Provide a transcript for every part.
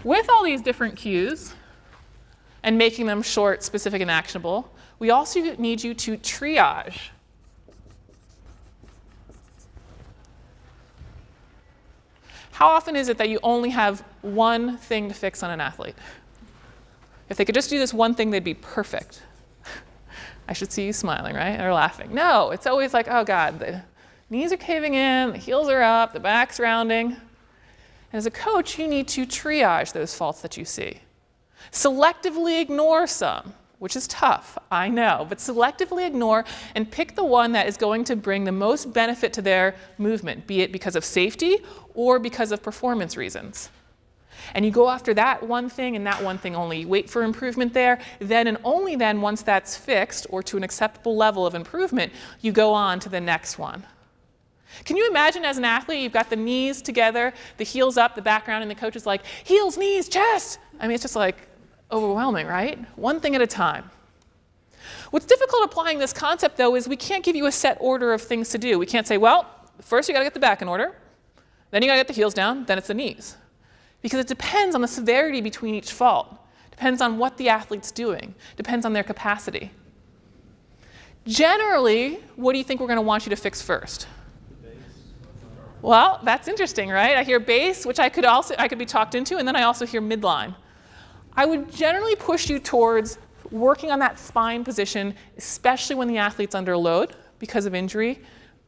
With all these different cues and making them short, specific, and actionable, we also need you to triage. How often is it that you only have one thing to fix on an athlete? If they could just do this one thing, they'd be perfect. I should see you smiling, right? Or laughing. No, it's always like, oh God, the knees are caving in, the heels are up, the back's rounding. And as a coach, you need to triage those faults that you see. Selectively ignore some, which is tough, I know, but selectively ignore and pick the one that is going to bring the most benefit to their movement, be it because of safety or because of performance reasons. And you go after that one thing and that one thing only. You wait for improvement there, then and only then, once that's fixed or to an acceptable level of improvement, you go on to the next one. Can you imagine as an athlete, you've got the knees together, the heels up, the back round, and the coach is like, heels, knees, chest. I mean, it's just like overwhelming, right? One thing at a time. What's difficult applying this concept, though, is we can't give you a set order of things to do. We can't say, well, first you got to get the back in order, then you got to get the heels down, then it's the knees. Because it depends on the severity between each fault. Depends on what the athlete's doing. Depends on their capacity. Generally, what do you think we're going to want you to fix first? Well, that's interesting, right? I hear base, which I could be talked into, and then I also hear midline. I would generally push you towards working on that spine position, especially when the athlete's under load because of injury.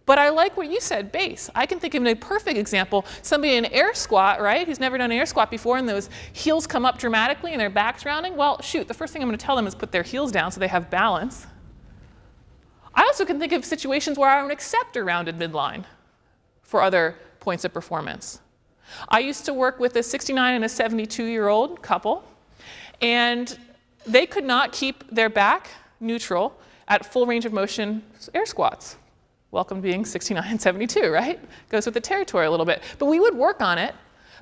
But I like what you said, base. I can think of a perfect example, somebody in an air squat, right, who's never done an air squat before, and those heels come up dramatically and their back's rounding. Well, shoot, the first thing I'm going to tell them is put their heels down so they have balance. I also can think of situations where I would accept a rounded midline for other points of performance. I used to work with a 69 and a 72-year-old couple, and they could not keep their back neutral at full range of motion air squats. Welcome to being 69 and 72, right? Goes with the territory a little bit. But we would work on it.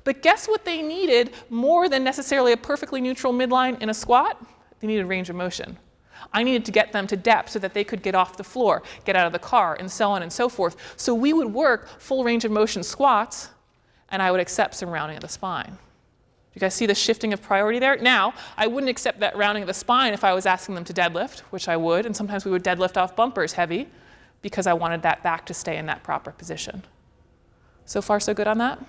But guess what they needed more than necessarily a perfectly neutral midline in a squat? They needed range of motion. I needed to get them to depth so that they could get off the floor, get out of the car, and so on and so forth. So we would work full range of motion squats, and I would accept some rounding of the spine. You guys see the shifting of priority there? Now, I wouldn't accept that rounding of the spine if I was asking them to deadlift, which I would, and sometimes we would deadlift off bumpers heavy because I wanted that back to stay in that proper position. So far, so good on that?